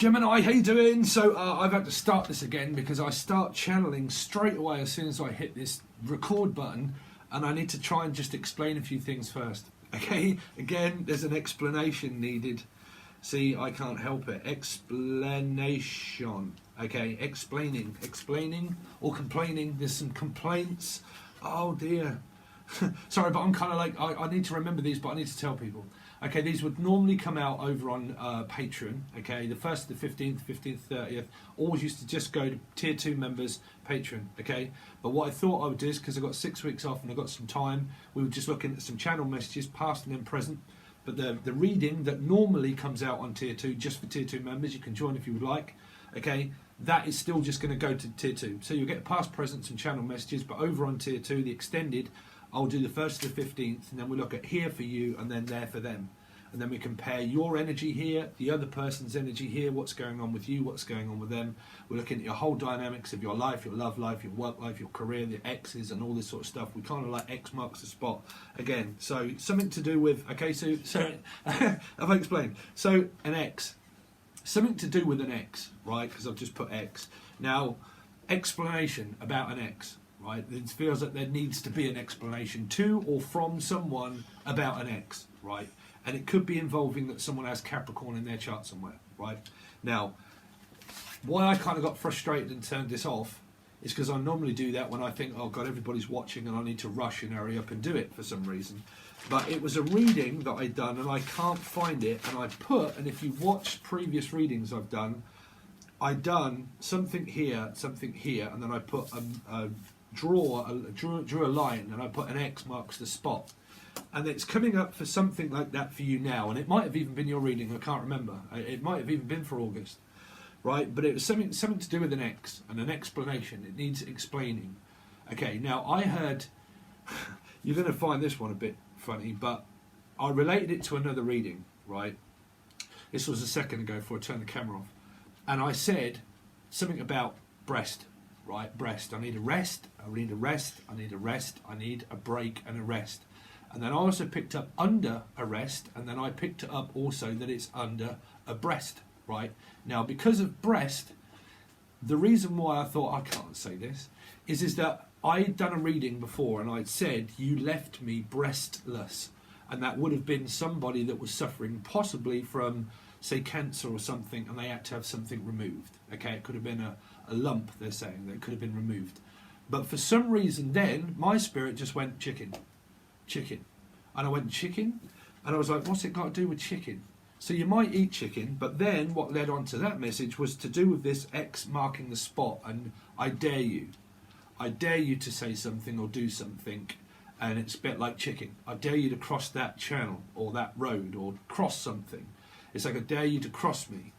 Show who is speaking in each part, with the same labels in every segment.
Speaker 1: Gemini, how you doing? So I've had to start this again because I start channeling straight away as soon as I hit this record button, and I need to try and just explain a few things first. Okay, again, there's an explanation needed. See, I can't help it. Explanation. Okay, explaining or complaining. There's some complaints. Oh dear. Sorry, but I'm kind of like, I need to remember these, but I need to tell people. Okay, these would normally come out over on Patron. Okay, the 1st, the 15th, 15th, 30th. Always used to just go to Tier 2 members, Patron. Okay, but what I thought I would do is, because I've got 6 weeks off and I've got some time, we were just looking at some channel messages, past and then present. But the reading that normally comes out on Tier 2, just for Tier 2 members, you can join if you would like. Okay, that is still just going to go to Tier 2. So you'll get past, present, and channel messages, but over on Tier 2, the extended, I'll do the 1st to the 15th, and then we look at here for you and then there for them. And then we compare your energy here, the other person's energy here, what's going on with you, what's going on with them. We're looking at your whole dynamics of your life, your love life, your work life, your career, the exes and all this sort of stuff. We kind of like X marks the spot again. So something to do with, okay, so have I explained? So an X, something to do with an X, right? Because I've just put X. Now, explanation about an X. Right, it feels like there needs to be an explanation to or from someone about an X, right? And it could be involving that someone has Capricorn in their chart somewhere, right? Now, why I kind of got frustrated and turned this off is because I normally do that when I think, oh God, everybody's watching and I need to rush and hurry up and do it for some reason. But it was a reading that I'd done and I can't find it, and I put, and if you've watched previous readings I've done something here, and then I put drew a line and I put an X marks the spot, and it's coming up for something like that for you now, and it might have even been your reading, I can't remember, it might have even been for August, right? But it was something to do with an X and an explanation. It needs explaining. Okay, now I heard you're going to find this one a bit funny, but I related it to another reading, right? This was a second ago before I turned the camera off, and I said something about breast. Right, breast. I need a rest. I need a rest. I need a rest. I need a break and a rest. And then I also picked up under a rest, and then I picked it up also that it's under a breast. Right now, because of breast, the reason why I thought I can't say this is that I'd done a reading before, and I'd said you left me breastless, and that would have been somebody that was suffering possibly from, say, cancer or something, and they had to have something removed. Okay, it could have been a lump, they're saying, that could have been removed. But for some reason then, my spirit just went chicken. And I went chicken, and I was like, what's it got to do with chicken? So you might eat chicken, but then what led on to that message was to do with this X marking the spot, and I dare you to say something or do something, and it's a bit like chicken. I dare you to cross that channel or that road or cross something. It's like I dare you to cross me,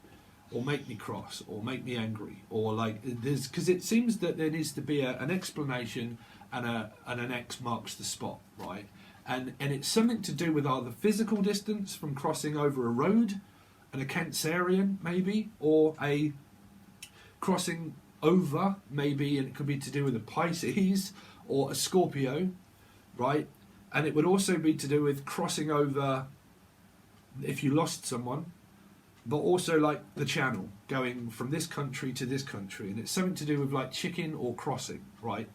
Speaker 1: or make me cross, or make me angry, or like there's, because it seems that there needs to be an explanation and an X marks the spot, right? And it's something to do with either physical distance from crossing over a road, and a Cancerian maybe, or a crossing over maybe, and it could be to do with a Pisces or a Scorpio, right? And it would also be to do with crossing over if you lost someone, but also like the channel going from this country to this country, and it's something to do with like chicken or crossing, right?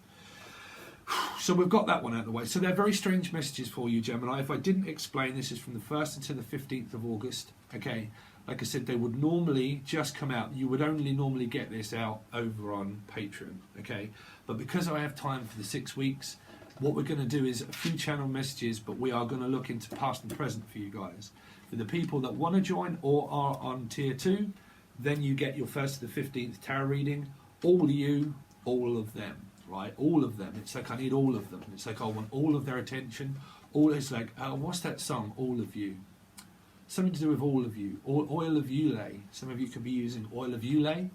Speaker 1: So we've got that one out of the way. So they're very strange messages for you, Gemini. If I didn't explain, this is from the 1st until the 15th of August. Okay, like I said, they would normally just come out. You would only normally get this out over on Patreon, okay? But because I have time for the 6 weeks, what we're going to do is a few channel messages, but we are going to look into past and present for you guys. For the people that want to join or are on Tier 2, then you get your 1st to the 15th tarot reading. All you, all of them, right? All of them. It's like I need all of them. It's like I want all of their attention. It's like, what's that song? All of you. Something to do with all of you. Or oil of Ulay. Some of you could be using oil of Ulay,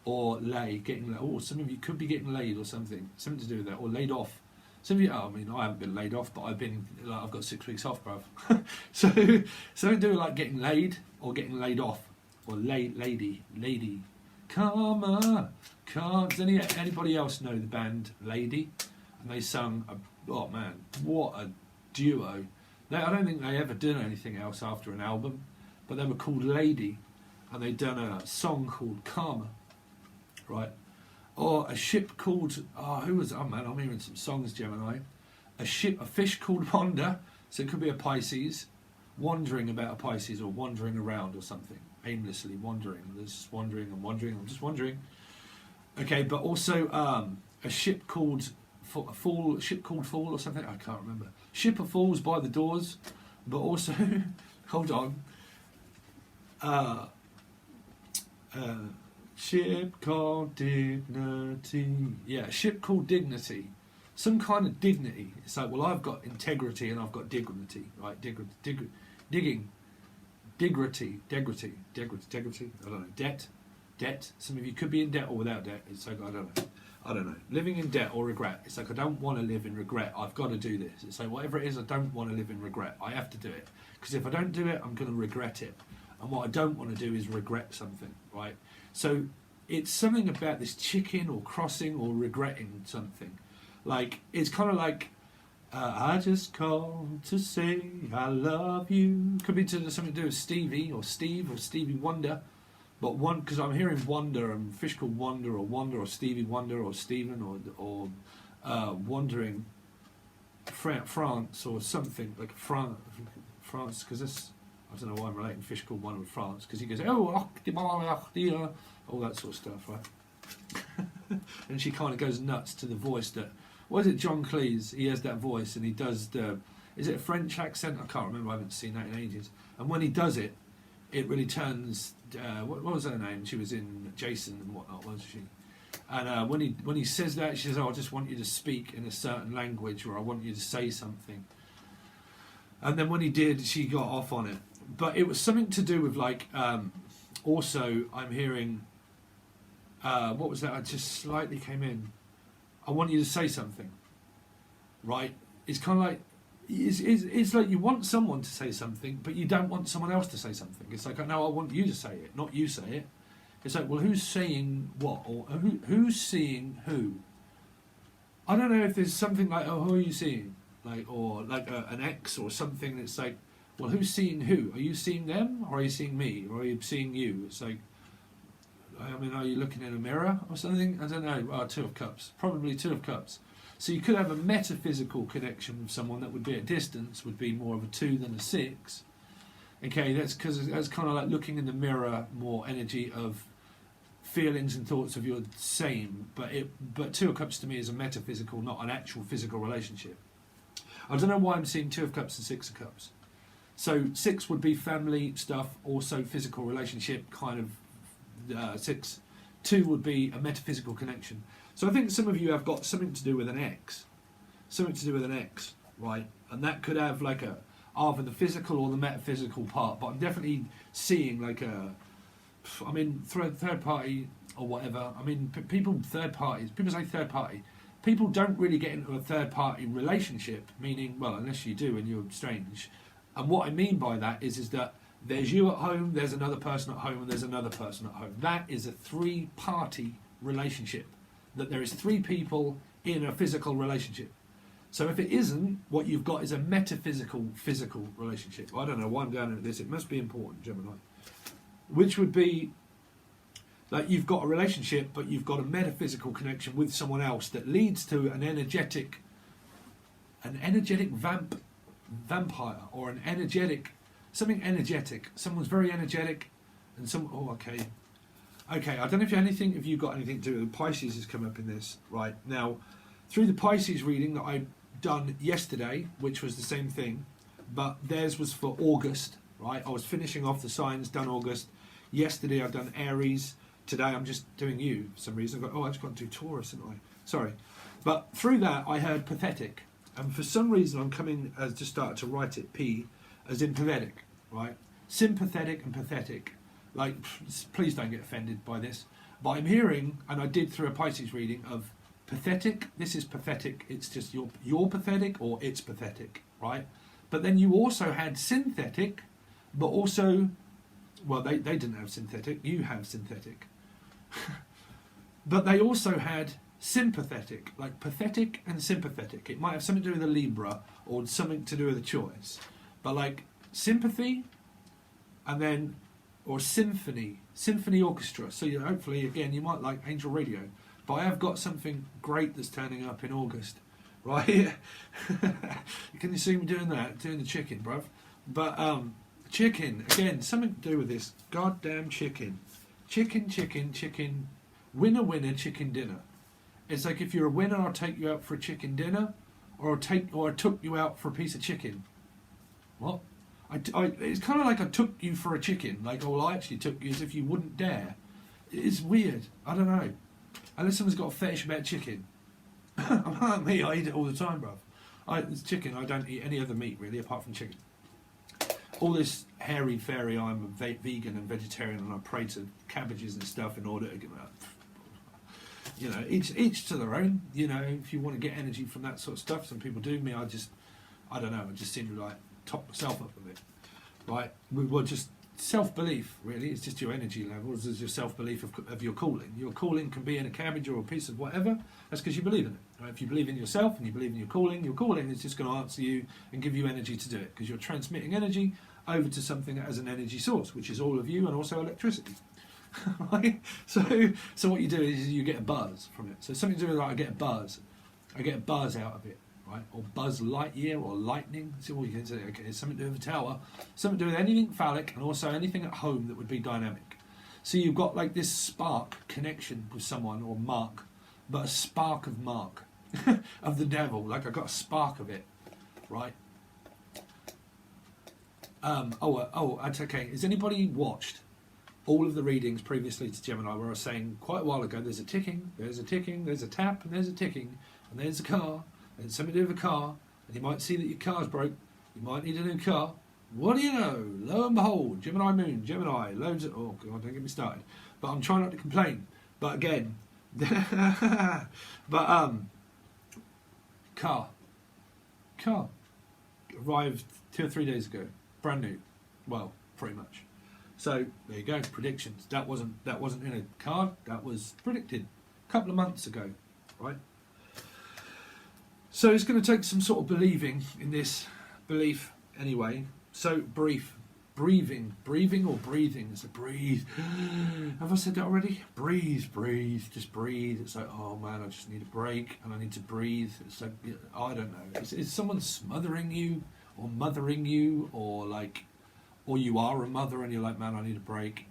Speaker 1: or lay, getting. Oh, some of you could be getting laid or something. Something to do with that, or laid off. Some of you, I mean, I haven't been laid off, but I've got 6 weeks off, bruv. So something to do with like getting laid or getting laid off, or lady. Come on. Does anybody else know the band Lady? And they sung, oh man, what a duo. I don't think they ever did anything else after an album, but they were called Lady. and they'd done a song called Karma, right? Or a ship called, who was, oh man, I'm hearing some songs, Gemini. A fish called Wonder, so it could be a Pisces, wandering about a Pisces, or wandering around or something, aimlessly wandering. There's just wandering and wandering, I'm just wandering. Okay, but also a ship called Fall or something, I can't remember. Ship of Falls by the Doors, but also, hold on, ship called Dignity. Yeah, a ship called Dignity. Some kind of dignity. It's like, well, I've got integrity and I've got dignity, right? Dignity. I don't know. Debt. Some of you could be in debt or without debt. It's like, I don't know. Living in debt or regret. It's like, I don't want to live in regret. I've got to do this. It's like, whatever it is, I don't want to live in regret. I have to do it. Because if I don't do it, I'm going to regret it. And what I don't want to do is regret something, right? So it's something about this chicken or crossing or regretting something. Like, it's kind of like, I just called to say I love you. Could be something to do with Stevie or Steve or Stevie Wonder. But one, because I'm hearing Wonder and fish called Wonder or Stevie Wonder or Stephen or wandering France or something like France, because this, I don't know why I'm relating fish called Wonder with France, because he goes, all that sort of stuff, right? And she kind of goes nuts to the voice that, what is it, John Cleese? He has that voice and he does the, is it a French accent? I can't remember, I haven't seen that in ages. And when he does it, it really turns, what was her name? She was in Jason and whatnot, wasn't she? And when he says that, she says, I just want you to speak in a certain language, or I want you to say something. And then when he did, she got off on it. But it was something to do with, like, also, I'm hearing, what was that? I just slightly came in. I want you to say something, right? It's kind of like, it's like you want someone to say something, but you don't want someone else to say something. It's like, no, I want you to say it, not you say it. It's like, well, who's saying what? Or who's seeing who? I don't know if there's something like, oh, who are you seeing? Like, or like an X or something that's like, well, who's seeing who? Are you seeing them, or are you seeing me, or are you seeing you? It's like, I mean, are you looking in a mirror or something? I don't know. Two of Cups. Probably Two of Cups. So you could have a metaphysical connection with someone that would be at distance, would be more of a 2 than a 6. Okay, that's because that's kind of like looking in the mirror, more energy of feelings and thoughts of your same. But Two of Cups to me is a metaphysical, not an actual physical relationship. I don't know why I'm seeing Two of Cups and Six of Cups. So 6 would be family stuff, also physical relationship, kind of. 6. 2 would be a metaphysical connection. So I think some of you have got something to do with an X. Something to do with an X, right? And that could have like a, either the physical or the metaphysical part. But I'm definitely seeing like a, I mean, third party or whatever. I mean, people say third party. People don't really get into a third party relationship, meaning, well, unless you do and you're strange. And what I mean by that is that there's you at home, there's another person at home, and there's another person at home. That is a 3-party relationship. That there is 3 people in a physical relationship. So if it isn't, what you've got is a metaphysical, physical relationship. I don't know why I'm going into this. It must be important, Gemini. Which would be that you've got a relationship, but you've got a metaphysical connection with someone else that leads to an energetic vampire, or an energetic, something energetic. Someone's very energetic, and okay, I don't know if you've got anything to do with Pisces has come up in this, right? Now, through the Pisces reading that I've done yesterday, which was the same thing, but theirs was for August, right? I was finishing off the signs, done August. Yesterday I've done Aries. Today I'm just doing you for some reason. I've just got to do Taurus, haven't I? Sorry. But through that I heard pathetic. And for some reason I'm coming, as just started to write it, P, as in pathetic, right? Sympathetic and pathetic. Like, please don't get offended by this. But I'm hearing, and I did through a Pisces reading, of pathetic. This is pathetic. It's just you're pathetic, or it's pathetic, right? But then you also had synthetic, but also, well, they didn't have synthetic. You have synthetic. But they also had sympathetic, like pathetic and sympathetic. It might have something to do with a Libra or something to do with a choice. But like sympathy, and then or a symphony orchestra. So hopefully, again, you might like Angel Radio. But I have got something great that's turning up in August, right? Can you see me doing that? Doing the chicken, bruv. But chicken, again, something to do with this goddamn chicken. Chicken. Winner, winner, chicken dinner. It's like if you're a winner, I'll take you out for a chicken dinner, or I took you out for a piece of chicken. What? It's kind of like I took you for a chicken. Like, oh, well, I actually took you as if you wouldn't dare. It's weird. I don't know. Unless someone's got a fetish about chicken. I'm like me, I eat it all the time, bruv. It's chicken, I don't eat any other meat, really, apart from chicken. All this hairy-fairy, I'm a vegan and vegetarian, and I pray to cabbages and stuff in order to get out. You know, each to their own. You know, if you want to get energy from that sort of stuff, some people do. Me, I don't know, I just seem to like top myself up a bit. Right? Well, just self-belief, really. It's just your energy levels, it's your self-belief of your calling. Your calling can be in a cabbage or a piece of whatever. That's because you believe in it. Right? If you believe in yourself and you believe in your calling is just going to answer you and give you energy to do it, because you're transmitting energy over to something that has an energy source, which is all of you and also electricity. Right? So what you do is you get a buzz from it. So something to do with like I get a buzz out of it. Right? Or Buzz Lightyear or lightning. See what you can say. Okay, it's something to do with a tower, something to do with anything phallic, and also anything at home that would be dynamic. So you've got like this spark connection with someone or Mark, but a spark of Mark of the devil. Like I got a spark of it, right? That's okay. Has anybody watched all of the readings previously to Gemini where I was saying quite a while ago? There's a ticking, there's a ticking, there's a tap, and there's a ticking, and there's a car. And something to do with a car, and you might see that your car's broke, you might need a new car. What do you know? Lo and behold, Gemini Moon, Gemini, loads of... Oh, God, don't get me started. But I'm trying not to complain. But again... Car. Arrived 2 or 3 days ago. Brand new. Well, pretty much. So, there you go, predictions. That wasn't in a card, that was predicted a couple of months ago, right? So it's going to take some sort of believing in this belief anyway. So breathing or breathing. It's a breathe. Have I said that already? Breathe, just breathe. It's like, oh man, I just need a break and I need to breathe. It's like, I don't know. Is someone smothering you or mothering you, or you are a mother and you're like, man, I need a break.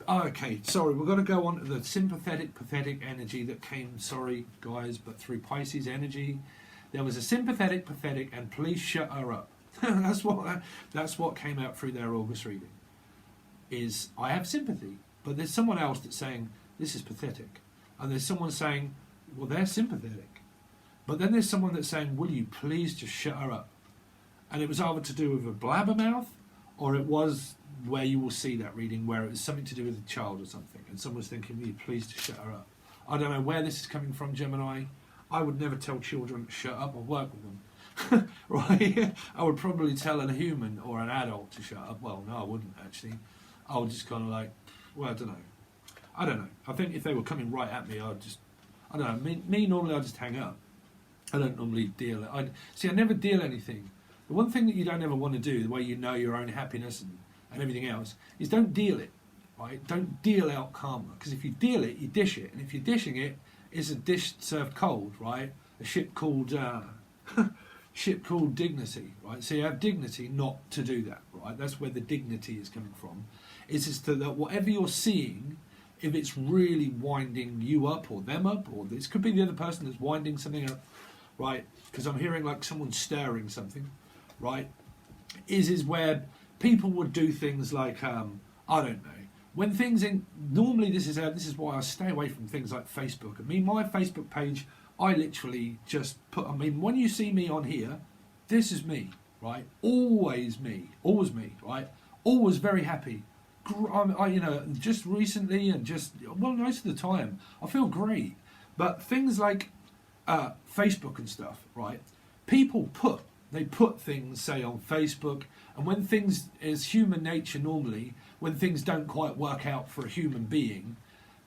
Speaker 1: Oh, okay, sorry, we're going to go on to the sympathetic, pathetic energy that came, sorry guys, but through Pisces energy. There was a sympathetic, pathetic, and please shut her up. That's what came out through their August reading. Is I have sympathy, but there's someone else that's saying this is pathetic, and there's someone saying, well, they're sympathetic, but then there's someone that's saying, will you please just shut her up? And it was either to do with a blabbermouth, or it was where you will see that reading where it was something to do with a child or something, and someone's thinking, will you please just shut her up? I don't know where this is coming from, Gemini. I would never tell children to shut up or work with them, right? I would probably tell a human or an adult to shut up. Well, no, I wouldn't actually. I would just kind of like, well, I don't know. I think if they were coming right at me, I don't know. Me normally I just hang up. I don't normally deal. I never deal anything. The one thing that you don't ever want to do, the way you know your own happiness and everything else, is don't deal it, right? Don't deal out karma, because if you deal it, you dish it, and if you're dishing it, it's a dish served cold, right? A ship called dignity, right? So you have dignity not to do that, right? That's where the dignity is coming from. It's just that whatever you're seeing, if it's really winding you up or them up, or this could be the other person that's winding something up, right? Because I'm hearing like someone stirring something, right? Is where people would do things like, I don't know. When things normally this is why I stay away from things like Facebook. I mean, my Facebook page, I literally just put, when you see me on here, this is me, right? Always me, right? Always very happy. Just recently and most of the time, I feel great. But things like Facebook and stuff, right? People put things, say, on Facebook, and when things, is human nature normally, when things don't quite work out for a human being,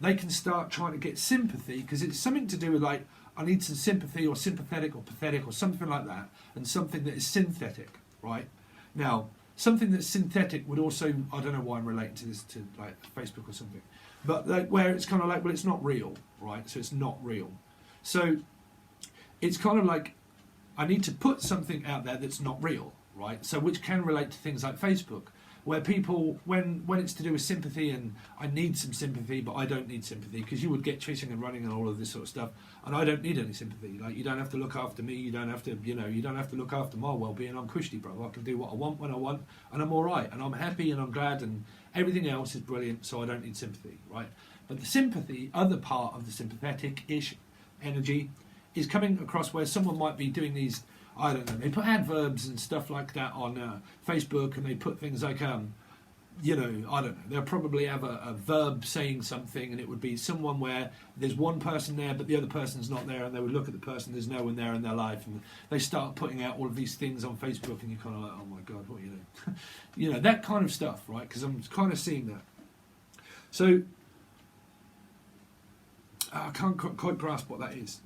Speaker 1: they can start trying to get sympathy, because it's something to do with like, I need some sympathy or sympathetic or pathetic or something like that, and something that is synthetic, right? Now, something that's synthetic would also, I don't know why I'm relating to this to like Facebook or something, but like where it's kind of like, well, it's not real, right? So it's not real. So it's kind of like I need to put something out there that's not real, right? So which can relate to things like Facebook, where people, when it's to do with sympathy, and I need some sympathy, but I don't need sympathy, because you would get chasing and running and all of this sort of stuff, and I don't need any sympathy. Like, you don't have to look after me, you don't have to, you don't have to look after my well-being. I'm cushy, bro. I can do what I want when I want, and I'm all right, and I'm happy, and I'm glad, and everything else is brilliant, so I don't need sympathy, right? But the sympathy, other part of the sympathetic-ish energy, is coming across where someone might be doing these, I don't know, they put adverbs and stuff like that on Facebook, and they put things like, I don't know, they'll probably have a verb saying something, and it would be someone where there's one person there, but the other person's not there, and they would look at the person, there's no one there in their life, and they start putting out all of these things on Facebook, and you're kind of like, oh my God, what are you doing? That kind of stuff, right? Because I'm kind of seeing that. So, I can't quite grasp what that is.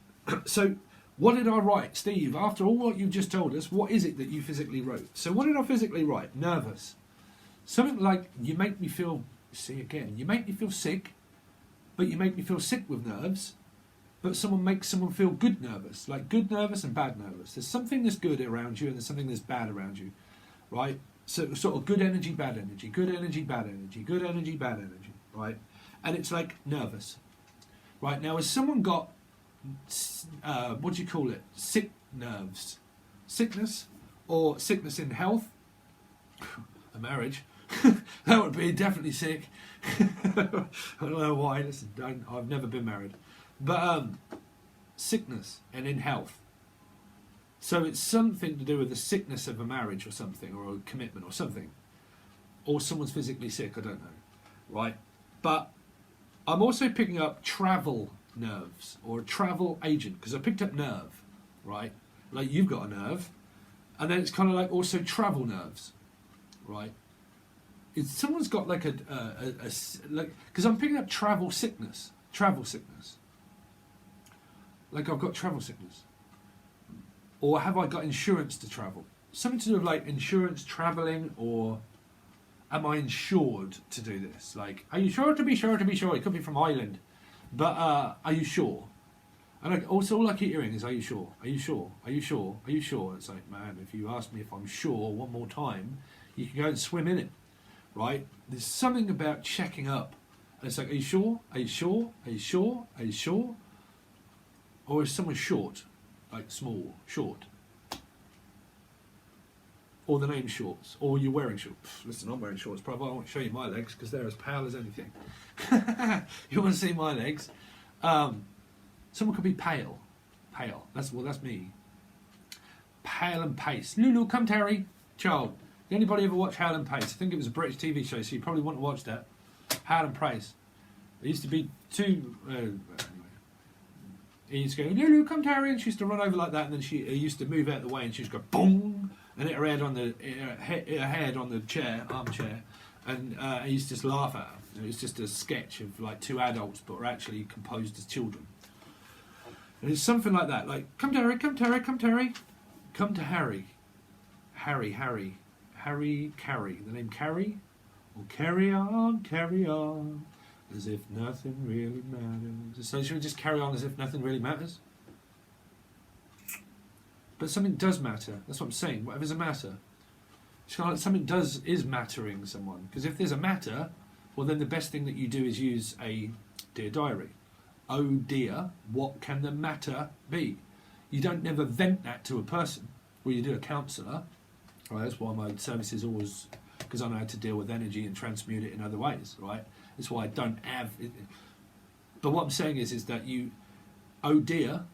Speaker 1: So, what did I write? Steve, after all what you've just told us, what is it that you physically wrote? So what did I physically write? Nervous. Something like, you make me feel, you make me feel sick, but you make me feel sick with nerves, but someone makes someone feel good nervous, like good nervous and bad nervous. There's something that's good around you, and there's something that's bad around you, right? So sort of good energy, bad energy, good energy, bad energy, good energy, bad energy, right? And it's like nervous. Right, now has someone got what do you call it? Sick nerves, sickness, or sickness in health? A marriage, that would be definitely sick. I don't know why. Listen, I've never been married, but sickness and in health. So it's something to do with the sickness of a marriage or something, or a commitment or something, or someone's physically sick. I don't know, right? But I'm also picking up travel nerves, or a travel agent, because I picked up nerve, right? Like you've got a nerve, and then it's kind of like also travel nerves, right? It's someone's got like like, because I'm picking up travel sickness, like I've got travel sickness, or have I got insurance to travel? Something to do with like insurance, traveling, or am I insured to do this? Like, are you sure to be sure to be sure? It could be from Ireland. But are you sure? And also all I keep hearing is, are you sure? Are you sure? Are you sure? Are you sure? It's like, man, if you ask me if I'm sure one more time, you can go and swim in it, right? There's something about checking up. And it's like, are you sure? Are you sure? Are you sure? Are you sure? Or is someone short? Like small, short? Or the name shorts? Or you're wearing shorts? Listen, I'm wearing shorts, brother. I won't show you my legs because they're as pale as anything. You want to see my legs? Someone could be pale. Pale. That's me. Pale and Pace. Lulu, come Terry. Child. Did anybody ever watch Hale and Pace? I think it was a British TV show, so you probably wouldn't watch that. Hale and Pace. There used to be two. Anyway. He used to go, Lulu, come Terry, and she used to run over like that, and then she used to move out of the way, and she used to go boom, and hit her head on the armchair, and I used to just laugh at her. It was just a sketch of like two adults, but were actually composed as children. And it's something like that, like, come Terry, come Terry, come Terry, come to Harry, Carrie, the name Carrie, or carry on, as if nothing really matters. So should we just carry on as if nothing really matters? But something does matter. That's what I'm saying. Whatever's a matter. It's kind of like something is mattering someone. Because if there's a matter, well then the best thing that you do is use a dear diary. Oh dear, what can the matter be? You don't never vent that to a person. Well, you do a counsellor. Right, that's why my service is always, because I know how to deal with energy and transmute it in other ways, right? That's why I don't have it. But what I'm saying is that you, oh dear,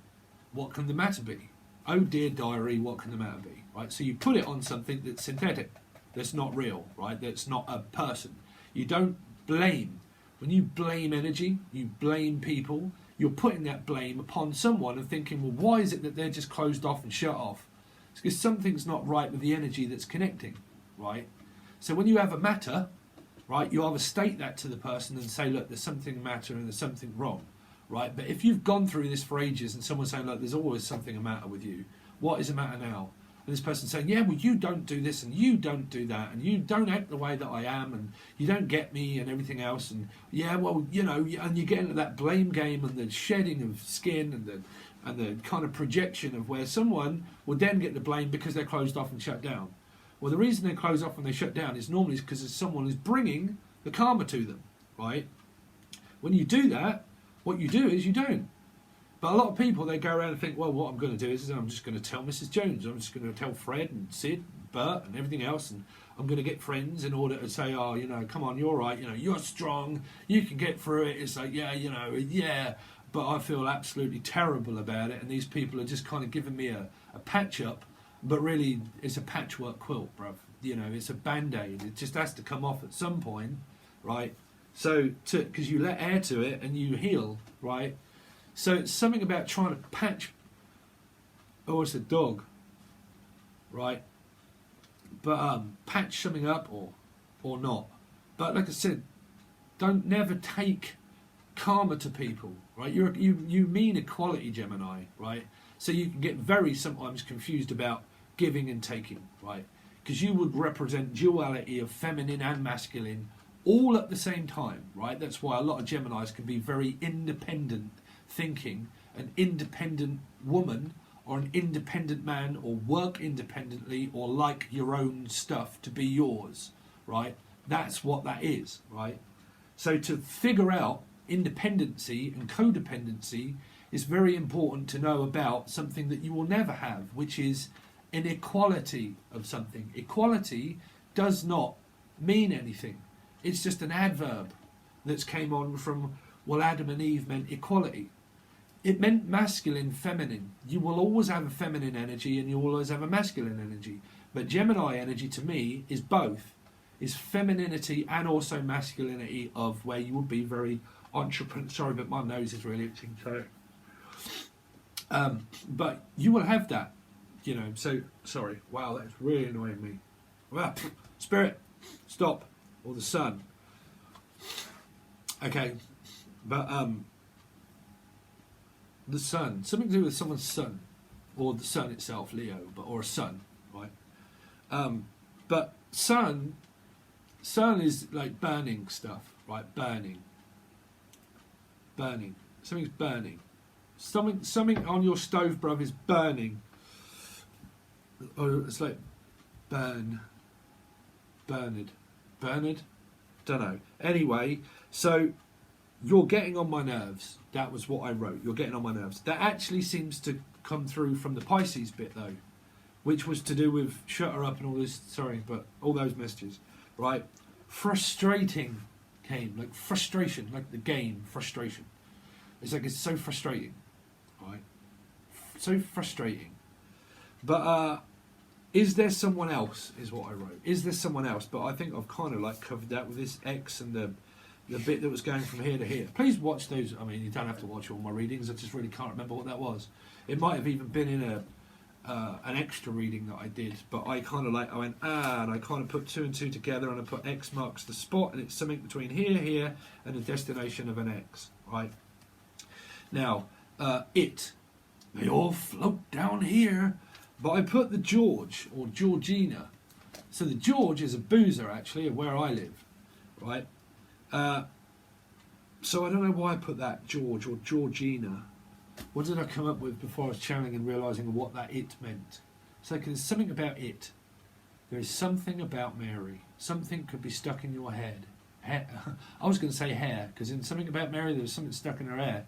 Speaker 1: what can the matter be? Oh dear diary, what can the matter be? Right? So you put it on something that's synthetic, that's not real, right? That's not a person. You don't blame. When you blame energy, you blame people, you're putting that blame upon someone and thinking, well, why is it that they're just closed off and shut off? It's because something's not right with the energy that's connecting, right? So when you have a matter, right, you either state that to the person and say, look, there's something matter and there's something wrong, right? But if you've gone through this for ages and someone's saying, look, there's always something a matter with you, what is a matter now? And this person saying, yeah, well, you don't do this and you don't do that and you don't act the way that I am and you don't get me and everything else. And yeah, well, you know, and you get into that blame game and the shedding of skin and the kind of projection of where someone will then get the blame because they're closed off and shut down. Well, the reason they're closed off and they shut down is normally because someone is bringing the karma to them, right? When you do that, what you do is you don't. But a lot of people, they go around and think, well, what I'm going to do is I'm just going to tell Mrs. Jones, I'm just going to tell Fred and Sid and Bert and everything else, and I'm going to get friends in order to say, oh, you know, come on, you're right, you know, you're strong, you can get through it. It's like, yeah, you know, yeah. But I feel absolutely terrible about it, and these people are just kind of giving me a patch up, but really it's a patchwork quilt, bruv. You know, it's a Band-Aid. It just has to come off at some point, right? So, because you let air to it and you heal, right? So it's something about trying to patch. Oh, it's a dog, right? But patch something up or not. But like I said, don't never take karma to people, right? You mean equality, Gemini, right? So you can get very sometimes confused about giving and taking, right? Because you would represent duality of feminine and masculine all at the same time, right? That's why a lot of Geminis can be very independent thinking, an independent woman or an independent man, or work independently, or like your own stuff to be yours, right? That's what that is, right? So to figure out independency and codependency is very important to know about something that you will never have, which is an equality of something. Equality does not mean anything. It's just an adverb that's came on from, well, Adam and Eve meant equality. It meant masculine, feminine. You will always have a feminine energy and you will always have a masculine energy. But Gemini energy to me is both. Is femininity and also masculinity, of where you would be very entrepreneur. Sorry, but my nose is really itching. So, but you will have that, you know. So sorry. Wow, that's really annoying me. Well, spirit, stop, or the sun. Okay, but the sun, something to do with someone's sun, or the sun itself, Leo, but or a sun, right? But sun is like burning stuff, right? Burning. Something's burning. Something on your stove, bruv, is burning. Or it's like Bernard. Don't know. Anyway, so you're getting on my nerves. That was what I wrote. You're getting on my nerves. That actually seems to come through from the Pisces bit, though, which was to do with shut her up and all this. Sorry, but all those messages, right? Frustrating came, like frustration, like the game, frustration. It's like it's so frustrating, right? So frustrating. But is there someone else, is what I wrote. Is there someone else? But I think I've kind of like covered that with this X and the bit that was going from here to here. Please watch those. I mean, you don't have to watch all my readings. I just really can't remember what that was. It might have even been in an extra reading that I did, but I kind of like, I went, and I kind of put two and two together, and I put X marks the spot, and it's something between here, and the destination of an X, right? Now, they all float down here, but I put the George, or Georgina. So the George is a boozer, actually, of where I live, right? So I don't know why I put that, George or Georgina. What did I come up with before I was channeling and realising what that it meant? So there's something about it. There is something about Mary. Something could be stuck in your head. I was going to say hair, because in something about Mary there was something stuck in her hair.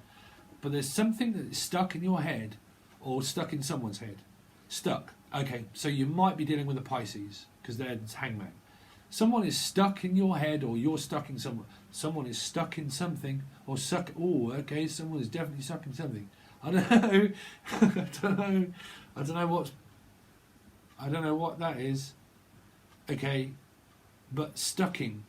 Speaker 1: But there's something that is stuck in your head, or stuck in someone's head. Stuck. Okay, so you might be dealing with a Pisces, because they're hangman. Someone is stuck in your head, or you're stuck in someone. Someone is stuck in something, or stuck. Oh, okay, someone is definitely stuck in something. I don't know. I don't know what that is. Okay, but stuck in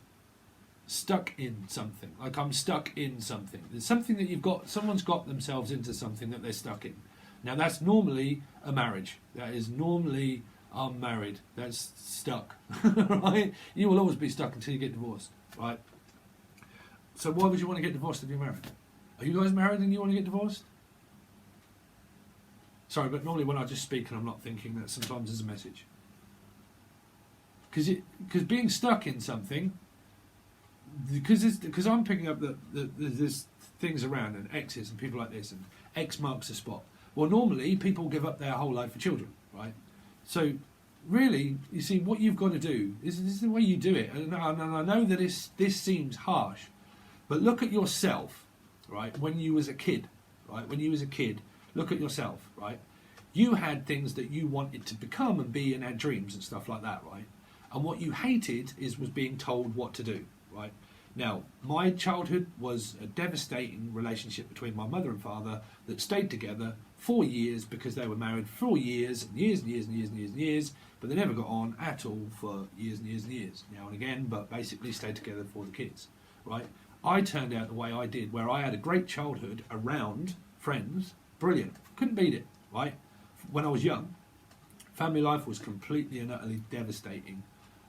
Speaker 1: something. Like I'm stuck in something. There's something that you've got. Someone's got themselves into something that they're stuck in. Now that's normally a marriage. That is normally. I'm married. That's stuck, right? You will always be stuck until you get divorced, right? So why would you want to get divorced if you're married? Are you guys married and you want to get divorced? Sorry, but normally when I just speak and I'm not thinking, that sometimes there's a message. Because being stuck in something, because I'm picking up that there's things around and X's and people like this, and X marks the spot. Well, normally people give up their whole life for children, right? So really, you see, what you've got to do is this is the way you do it. And I know that this seems harsh, but look at yourself, right? When you was a kid, right? When you was a kid, look at yourself, right? You had things that you wanted to become and be, and had dreams and stuff like that, right? And what you hated was being told what to do, right? Now, my childhood was a devastating relationship between my mother and father that stayed together 4 years because they were married 4 years and years and years and years and years and years, but they never got on at all for years and years and years, now and again, but basically stayed together for the kids, right? I turned out the way I did, where I had a great childhood around friends, brilliant, couldn't beat it, right? When I was young, family life was completely and utterly devastating.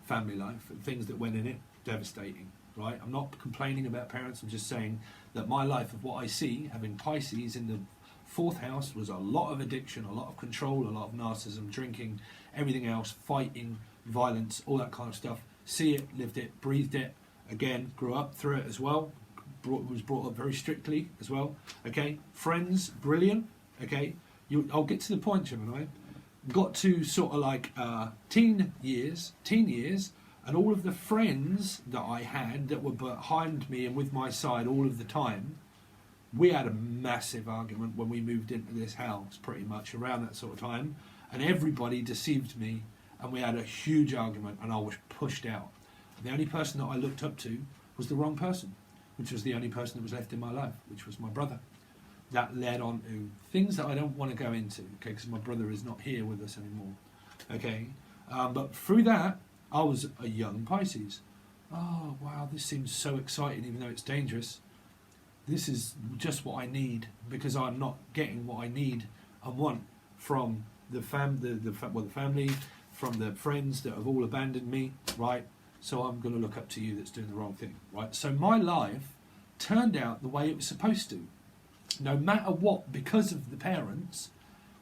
Speaker 1: Family life and things that went in it, devastating, right? I'm not complaining about parents, I'm just saying that my life of what I see, having Pisces in the 4th house, was a lot of addiction, a lot of control, a lot of narcissism, drinking, everything else, fighting, violence, all that kind of stuff. See it, lived it, breathed it, again, grew up through it as well, was brought up very strictly as well, okay? Friends, brilliant, okay? I'll get to the point, Gemini. Got to sort of like teen years, and all of the friends that I had that were behind me and with my side all of the time, we had a massive argument when we moved into this house, pretty much around that sort of time, and everybody deceived me, and we had a huge argument, and I was pushed out. The only person that I looked up to was the wrong person, which was the only person that was left in my life, which was my brother. That led on to things that I don't want to go into, okay, because my brother is not here with us anymore, okay? But through that, I was a young Pisces. Oh, wow, this seems so exciting, even though it's dangerous. This is just what I need, because I'm not getting what I need and want from the family, from the friends that have all abandoned me, right? So I'm going to look up to you that's doing the wrong thing, right? So my life turned out the way it was supposed to. No matter what, because of the parents,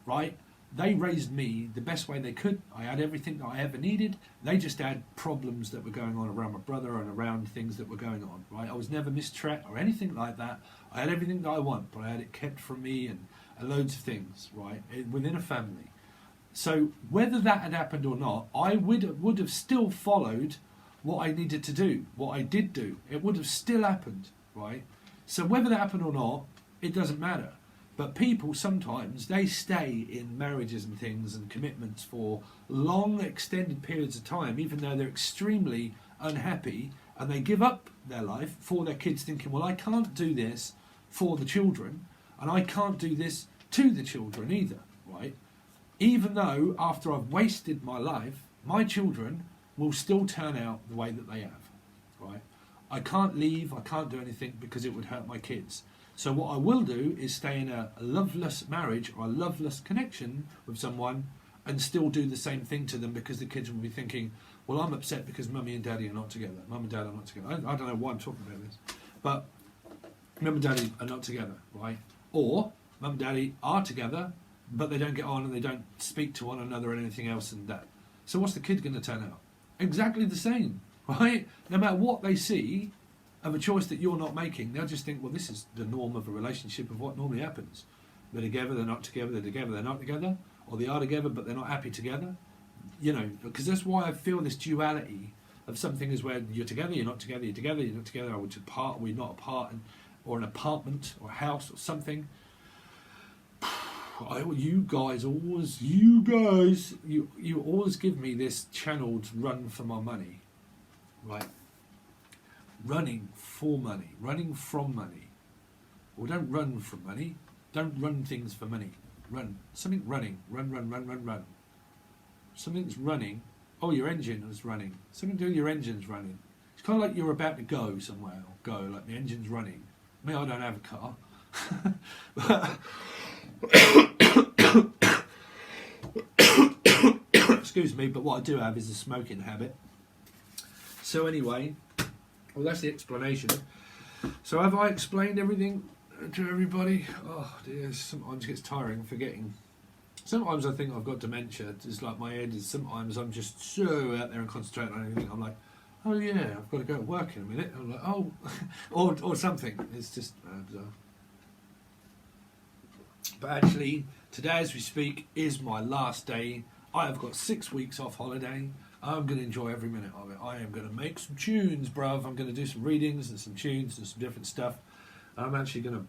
Speaker 1: right, they raised me the best way they could. I had everything that I ever needed. They just had problems that were going on around my brother and around things that were going on, right? I was never mistreated or anything like that. I had everything that I want, but I had it kept from me and loads of things, right, within a family. So whether that had happened or not, I would have still followed what I needed to do, what I did do. It would have still happened, right? So whether that happened or not, it doesn't matter. But people sometimes, they stay in marriages and things and commitments for long extended periods of time, even though they're extremely unhappy, and they give up their life for their kids, thinking, well, I can't do this for the children, and I can't do this to the children either, right? Even though after I've wasted my life, my children will still turn out the way that they have, right? I can't leave, I can't do anything because it would hurt my kids. So what I will do is stay in a loveless marriage or a loveless connection with someone and still do the same thing to them, because the kids will be thinking, well, I'm upset because mummy and daddy are not together. Mum and dad are not together. I don't know why I'm talking about this, but mum and daddy are not together, right? Or mum and daddy are together, but they don't get on and they don't speak to one another and anything else and that. So what's the kid going to turn out? Exactly the same, right? No matter what they see of a choice that you're not making, they'll just think, well, this is the norm of a relationship, of what normally happens. They're together, they're not together, they're together, they're not together, or they are together but they're not happy together. You know, because that's why I feel this duality of something is where you're together, you're not together, you're together, you're not together, or we're apart, or we're not apart, or an apartment or a house or something. You always give me this channeled run for my money, right? Running for money, running from money. Well, don't run from money. Don't run things for money. Run. Something running. Run. Something's running. Oh, your engine is running. Something to do with your engine's running. It's kind of like you're about to go somewhere, or go, like the engine's running. I mean, I don't have a car. Excuse me, but what I do have is a smoking habit. So anyway, well, that's the explanation. So have I explained everything to everybody? Oh dear, sometimes it gets tiring forgetting. Sometimes I think I've got dementia. It's like my head is, sometimes I'm just so out there and concentrating on anything. I'm like, oh yeah, I've got to go to work in a minute. I'm like, oh, or something. It's just bizarre. But actually, today as we speak is my last day. I have got 6 weeks off holiday. I'm going to enjoy every minute of it. I am going to make some tunes, bruv. I'm going to do some readings and some tunes and some different stuff. I'm actually going to,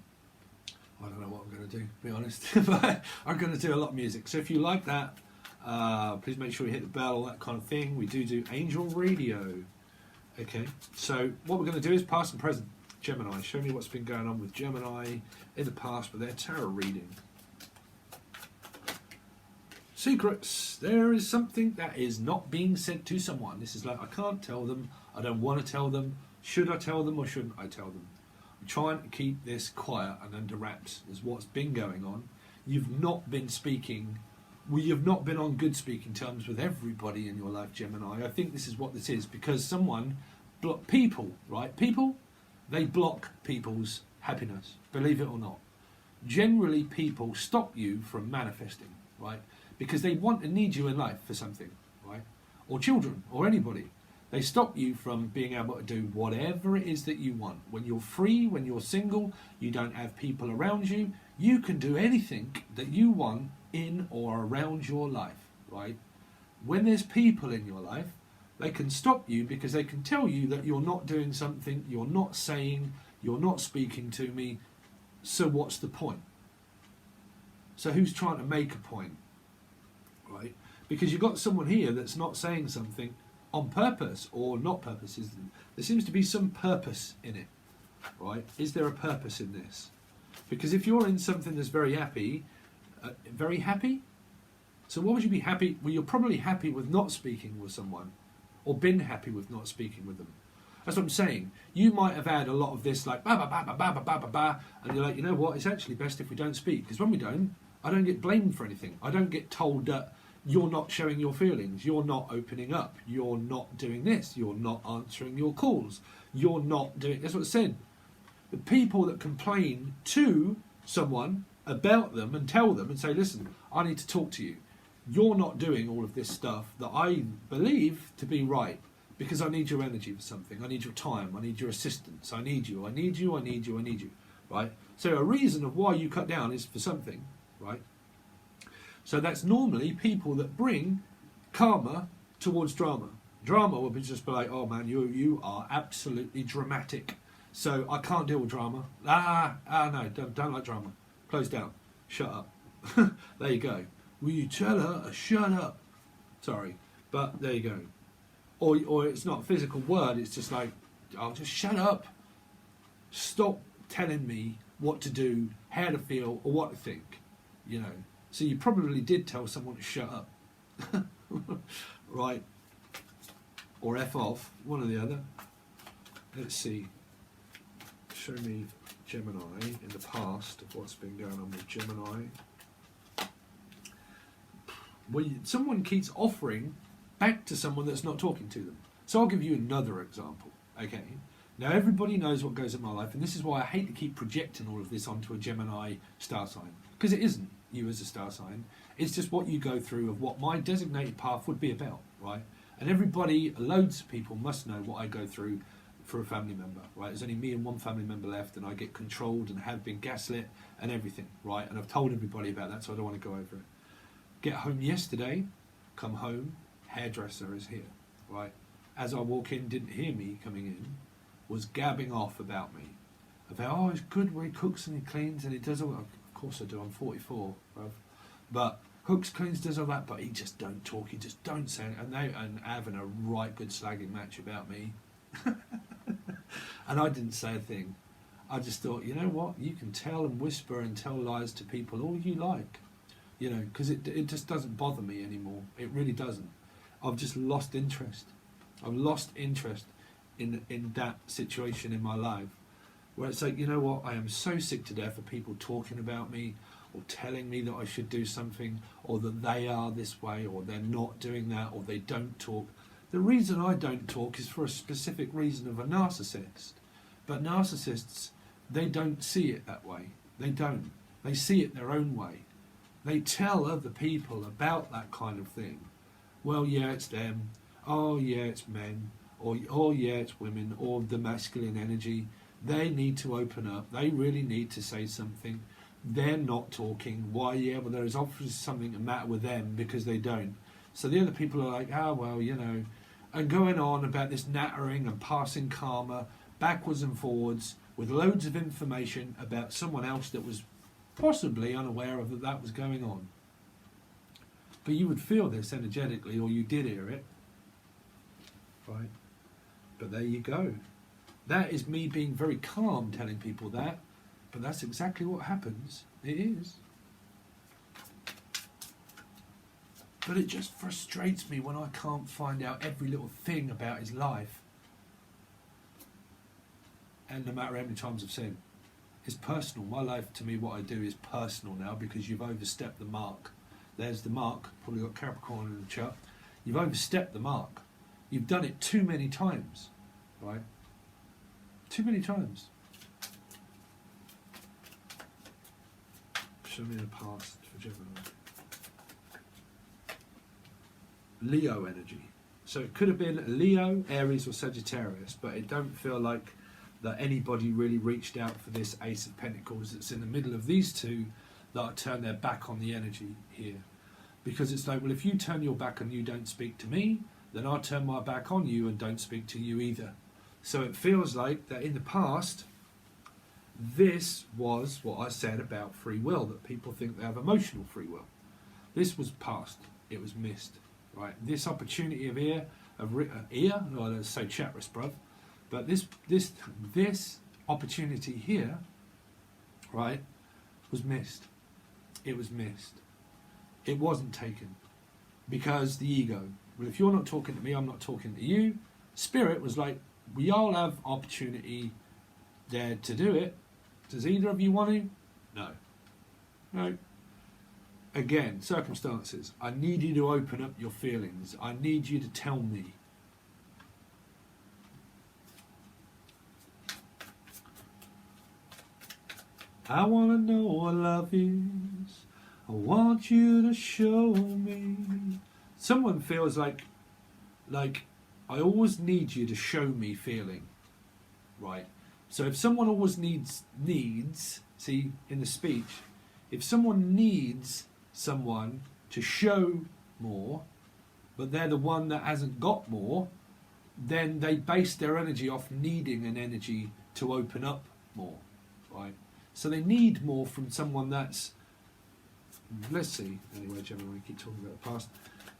Speaker 1: I don't know what I'm going to do, to be honest. But I'm going to do a lot of music. So if you like that, please make sure you hit the bell, all that kind of thing. We do Angel Radio. Okay, so what we're going to do is past and present. Gemini, show me what's been going on with Gemini in the past with their tarot reading. Secrets. There is something that is not being said to someone. This is like, I can't tell them. I don't want to tell them. Should I tell them or shouldn't I tell them? I'm trying to keep this quiet and under wraps is what's been going on. You've not been speaking. Well, you've not been on good speaking terms with everybody in your life, Gemini. I think this is what this is, because someone block people, right? People, they block people's happiness, believe it or not. Generally, people stop you from manifesting, right? Because they want and need you in life for something, right? Or children, or anybody. They stop you from being able to do whatever it is that you want. When you're free, when you're single, you don't have people around you, you can do anything that you want in or around your life, right? When there's people in your life, they can stop you because they can tell you that you're not doing something, you're not saying, you're not speaking to me, so what's the point? So who's trying to make a point, right? Because you've got someone here that's not saying something on purpose or not purpose. There seems to be some purpose in it, right? Is there a purpose in this? Because if you're in something that's very happy, so what would you be happy? Well, you're probably happy with not speaking with someone, or been happy with not speaking with them. That's what I'm saying. You might have had a lot of this, like ba ba ba ba ba ba ba ba ba, and you're like, you know what? It's actually best if we don't speak, because when we don't, I don't get blamed for anything. I don't get told that you're not showing your feelings, you're not opening up, you're not doing this, you're not answering your calls, you're not doing. That's what it said. The people that complain to someone about them and tell them and say, listen, I need to talk to you. You're not doing all of this stuff that I believe to be right, because I need your energy for something. I need your time. I need your assistance. I need you. I need you. I need you. I need you. Right? So a reason of why you cut down is for something. Right? So that's normally people that bring karma towards drama. Drama will be just be like, oh man, you are absolutely dramatic. So I can't deal with drama. No, don't like drama. Close down. Shut up. There you go. Will you tell her to shut up? Sorry, but there you go. Or it's not a physical word, it's just like, oh, just shut up. Stop telling me what to do, how to feel, or what to think. You know. So you probably did tell someone to shut up. Right. Or F off, one or the other. Let's see. Show me Gemini in the past of what's been going on with Gemini. Well, someone keeps offering back to someone that's not talking to them. So I'll give you another example. Okay. Now everybody knows what goes in my life, and this is why I hate to keep projecting all of this onto a Gemini star sign, because it isn't you as a star sign. It's just what you go through of what my designated path would be about, right? And everybody, loads of people must know what I go through for a family member, right? There's only me and one family member left, and I get controlled and have been gaslit and everything, right? And I've told everybody about that, so I don't want to go over it. Get home yesterday, come home, hairdresser is here, right? As I walk in, didn't hear me coming in, was gabbing off about me. About, oh, it's good where he cooks and he cleans and he does all that. Of course I do, I'm 44, bruv. But cooks, cleans, does all that, but he just don't talk, he just don't say it. And they and having a right good slagging match about me. And I didn't say a thing. I just thought, you know what, you can tell and whisper and tell lies to people all you like. You know, because it just doesn't bother me anymore. It really doesn't. I've just lost interest. I've lost interest in that situation in my life. Where it's like, you know what, I am so sick to death of people talking about me or telling me that I should do something, or that they are this way, or they're not doing that, or they don't talk. The reason I don't talk is for a specific reason of a narcissist. But narcissists, they don't see it that way. They don't. They see it their own way. they tell other people about that kind of thing. Well, yeah, it's them. Oh, yeah, it's men. Or, oh, yeah, it's women. Or the masculine energy. They need to open up. They really need to say something. They're not talking. Why? Yeah, well, there's obviously something the matter with them because they don't. So the other people are like, oh, well, you know, and going on about this nattering and passing karma backwards and forwards with loads of information about someone else that was possibly unaware of that was going on. But you would feel this energetically, or you did hear it, right? But there you go. That is me being very calm telling people that, but that's exactly what happens. It is. But it just frustrates me when I can't find out every little thing about his life. And no matter how many times I've said, it's personal. My life, to me, what I do is personal now because you've overstepped the mark. There's the mark. Probably got Capricorn in the chart. You've overstepped the mark. You've done it too many times, right? Too many times. Show me the past for Gemini. Leo energy. So it could have been Leo, Aries or Sagittarius, but it don't feel like that anybody really reached out for this Ace of Pentacles that's in the middle of these two that turn their back on the energy here. Because it's like, well, if you turn your back and you don't speak to me, then I'll turn my back on you and don't speak to you either. So it feels like that in the past, this was what I said about free will, that people think they have emotional free will. This was past. It was missed. Right, this opportunity of no, let's say chatrus, bruv, but this opportunity here, right, was missed. It was missed. It wasn't taken because the ego. Well, if you're not talking to me, I'm not talking to you. Spirit was like, we all have opportunity there to do it. Does either of you want to? No. No. Again, circumstances. I need you to open up your feelings. I need you to tell me. I want to know what love is. I want you to show me. Someone feels like I always need you to show me feeling. Right? So if someone always needs, see, in the speech, if someone needs someone to show more, but they're the one that hasn't got more, then they base their energy off needing an energy to open up more, right? So they need more from someone that's, let's see, anyway, Gemini, we keep talking about the past.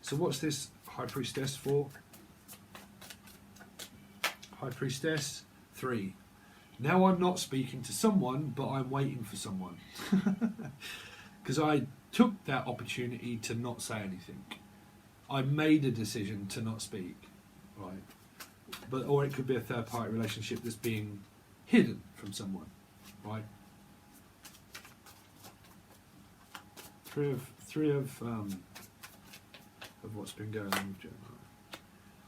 Speaker 1: So what's this High Priestess for? High Priestess 3. Now I'm not speaking to someone, but I'm waiting for someone. Because I took that opportunity to not say anything. I made a decision to not speak, right? Or it could be a third-party relationship that's being hidden from someone, right? Three of what's been going on with Gemini.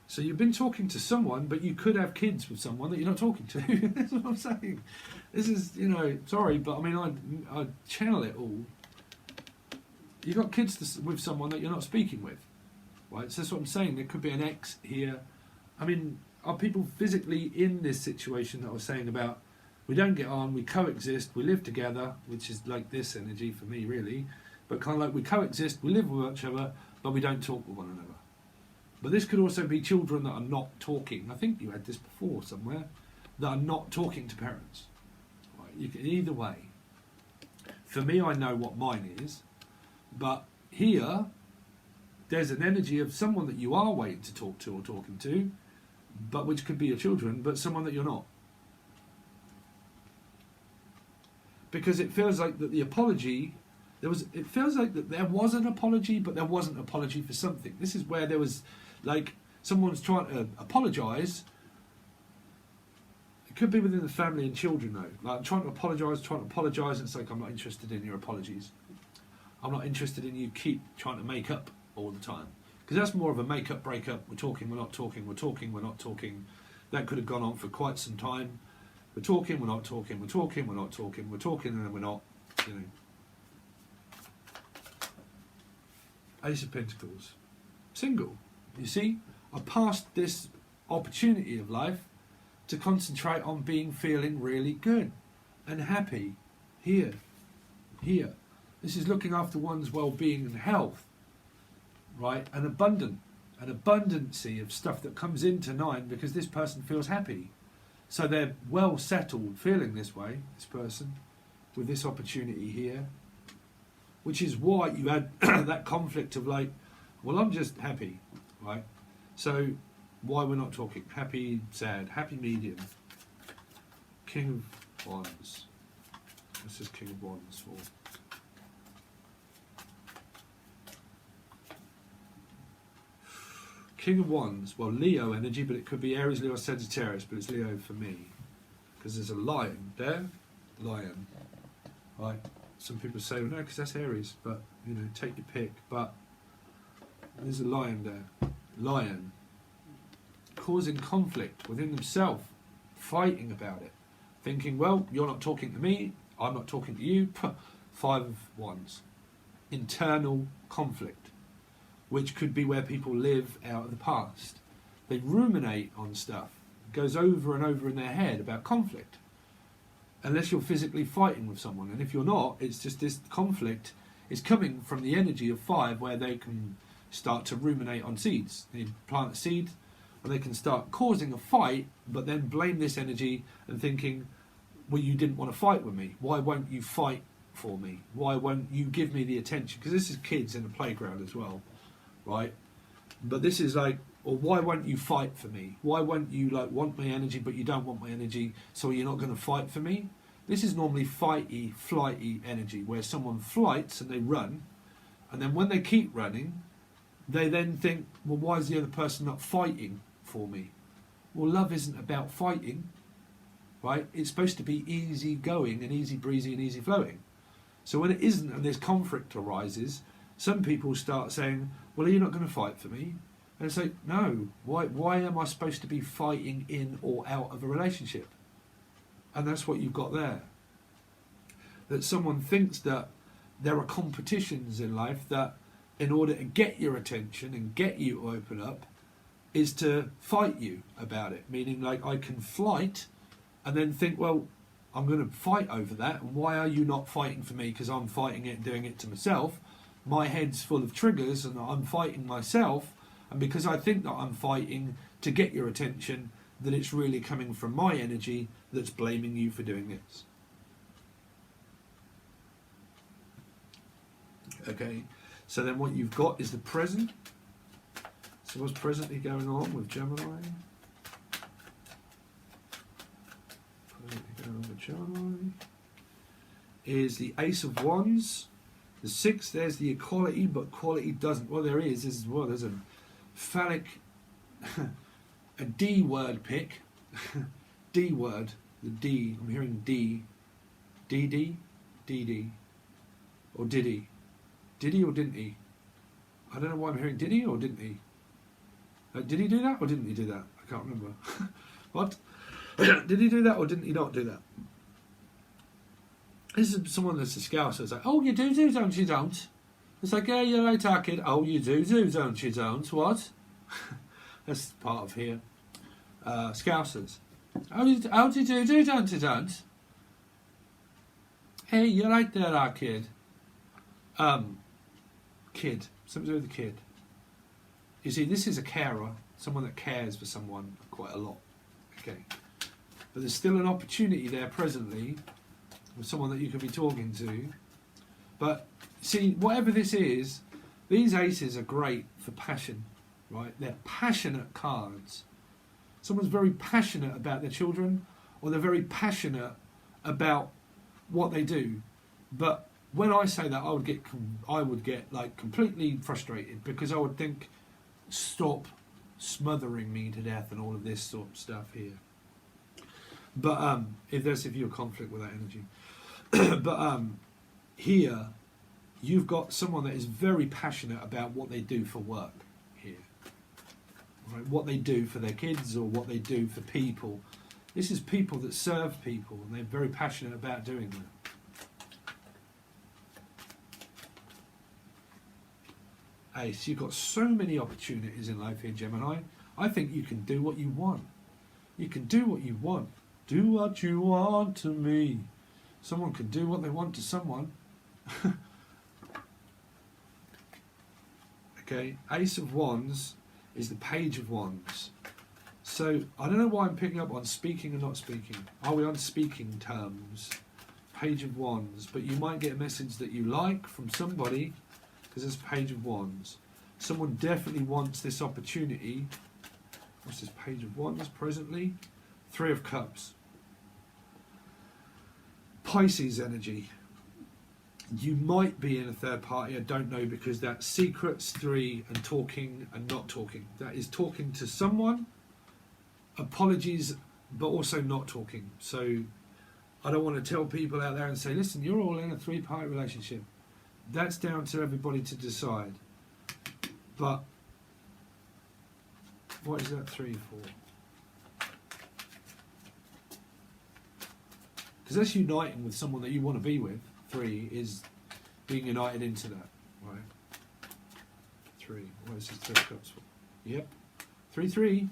Speaker 1: So you've been talking to someone, but you could have kids with someone that you're not talking to. That's what I'm saying. This is, sorry, but I mean, I channel it all. You got kids with someone that you're not speaking with, right? So that's what I'm saying. There could be an ex here. I mean, are people physically in this situation that I was saying about? We don't get on, we coexist, we live together, which is like this energy for me, really. But kind of like we coexist, we live with each other, but we don't talk with one another. But this could also be children that are not talking. I think you had this before somewhere, that are not talking to parents. Right? You can, either way. For me, I know what mine is. But here, there's an energy of someone that you are waiting to talk to or talking to, but which could be your children, but someone that you're not. Because it feels like that the apology, it feels like that there was an apology, but there wasn't an apology for something. This is where there was, like, someone's trying to apologise. It could be within the family and children, though. Like, I'm trying to apologise, and it's like, I'm not interested in your apologies. I'm not interested in you keep trying to make up all the time. Because that's more of a make-up, break-up. We're talking, we're not talking, we're talking, we're not talking. That could have gone on for quite some time. We're talking, we're not talking, we're talking, we're not talking, we're talking, and then we're not, Ace of Pentacles. Single. You see, I passed this opportunity of life to concentrate on feeling really good and happy. Here. This is looking after one's well-being and health, right? An abundancy of stuff that comes into 9 because this person feels happy. So they're well settled feeling this way, this person, with this opportunity here, which is why you had that conflict of like, well, I'm just happy, right? So why we're not talking? Happy, sad, happy medium. King of Wands. This is King of Wands for. King of Wands, well, Leo energy, but it could be Aries, Leo, Sagittarius, but it's Leo for me. Because there's a lion there. Lion. Right? Some people say, well, no, because that's Aries, but, you know, take your pick. But there's a lion there. Lion. Causing conflict within themselves. Fighting about it. Thinking, well, you're not talking to me, I'm not talking to you. 5 of Wands. Internal conflict. Which could be where people live out of the past. They ruminate on stuff. It goes over and over in their head about conflict. Unless you're physically fighting with someone. And if you're not, it's just this conflict is coming from the energy of 5 where they can start to ruminate on seeds. They plant a seed and they can start causing a fight, but then blame this energy and thinking, well, you didn't want to fight with me. Why won't you fight for me? Why won't you give me the attention? Because this is kids in the playground as well. Right, but this is like, or why won't you fight for me? Why won't you like want my energy, but you don't want my energy, so you're not going to fight for me? This is normally fighty, flighty energy, where someone flights and they run, and then when they keep running, they then think, well, why is the other person not fighting for me? Well, love isn't about fighting, right? It's supposed to be easy going and easy breezy and easy flowing. So when it isn't and this conflict arises, some people start saying, well, are you not going to fight for me? And it's like, no, why am I supposed to be fighting in or out of a relationship? And that's what you've got there. That someone thinks that there are competitions in life that in order to get your attention and get you to open up is to fight you about it. Meaning like I can flight and then think, well, I'm going to fight over that. And why are you not fighting for me? Because I'm fighting it and doing it to myself. My head's full of triggers and I'm fighting myself, and because I think that I'm fighting to get your attention, that it's really coming from my energy that's blaming you for doing this. Okay, so then what you've got is the present. So what's presently going on with Gemini? Presently going on with Gemini is the Ace of Wands. The 6, there's the equality, but quality doesn't. Well, there is as well. There's a phallic, a D word pick. D word, the D. I'm hearing D. DD? DD. Or did he? Did he or didn't he? I don't know why I'm hearing did he or didn't he? Did he do that or didn't he do that? I can't remember. What? Did he do that or didn't he not do that? This is someone that's a scouser. It's like, oh, you do, don't you, don't? It's like, yeah, you're right, our kid. Oh, you do, don't you, don't? What? That's part of here. Scousers. Oh, you do, don't you, don't? Hey, you're right there, our kid. Kid. Something to do with the kid. You see, this is a carer. Someone that cares for someone quite a lot. Okay. But there's still an opportunity there presently with someone that you could be talking to. But see, whatever this is, these aces are great for passion, right? They're passionate cards. Someone's very passionate about their children, or they're very passionate about what they do. But when I say that, I would get like completely frustrated, because I would think, stop smothering me to death and all of this sort of stuff here. But if you're in conflict with that energy. But here, you've got someone that is very passionate about what they do for work here. Right? What they do for their kids or what they do for people. This is people that serve people, and they're very passionate about doing that. Ace. You've got so many opportunities in life here, Gemini. I think you can do what you want. You can do what you want. Do what you want to me. Someone can do what they want to someone. Okay, Ace of Wands is the Page of Wands. So, I don't know why I'm picking up on speaking and not speaking. Are we on speaking terms? Page of Wands. But you might get a message that you like from somebody, because there's Page of Wands. Someone definitely wants this opportunity. What's this Page of Wands presently? Three of Cups. Pisces energy. You might be in a third party, I don't know, because that's secrets, 3, and talking and not talking. That is talking to someone, apologies, but also not talking. So I don't want to tell people out there and say, listen, you're all in a 3-party relationship. That's down to everybody to decide. But what is that 3 for? Because that's uniting with someone that you want to be with. 3 is being united into that, right? 3. What is this 3 of Cups for? Yep. 3, 3.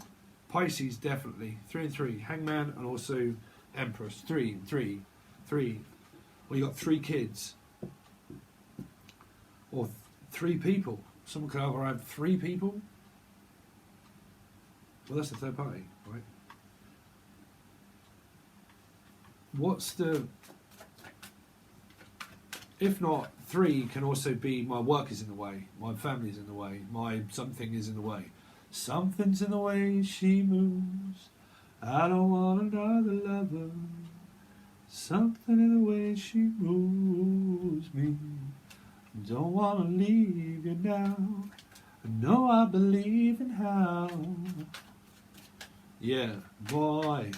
Speaker 1: Pisces, definitely. 3 and 3. Hangman and also Empress. 3 and 3. 3. Well, you got 3 kids. Or 3 people. Someone could either have 3 people. Well, that's the third party, right? What's the... If not, 3 can also be my work is in the way, my family's in the way, my something is in the way. Something's in the way she moves. I don't want another lover. Something in the way she moves me. Don't want to leave you now. I know I believe in how. Yeah, boy,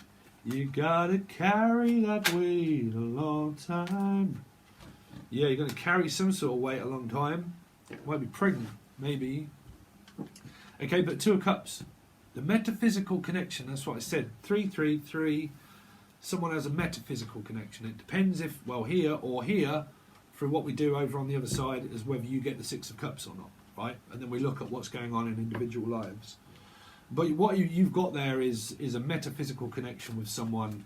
Speaker 1: you gotta carry that weight a long time. Yeah, you're going to carry some sort of weight a long time. Might be pregnant, maybe. Okay, but 2 of Cups. The metaphysical connection, that's what I said. 3, 3, 3. Someone has a metaphysical connection. It depends if, well, here or here, through what we do over on the other side, is whether you get the 6 of Cups or not, right? And then we look at what's going on in individual lives. But what you've got there is a metaphysical connection with someone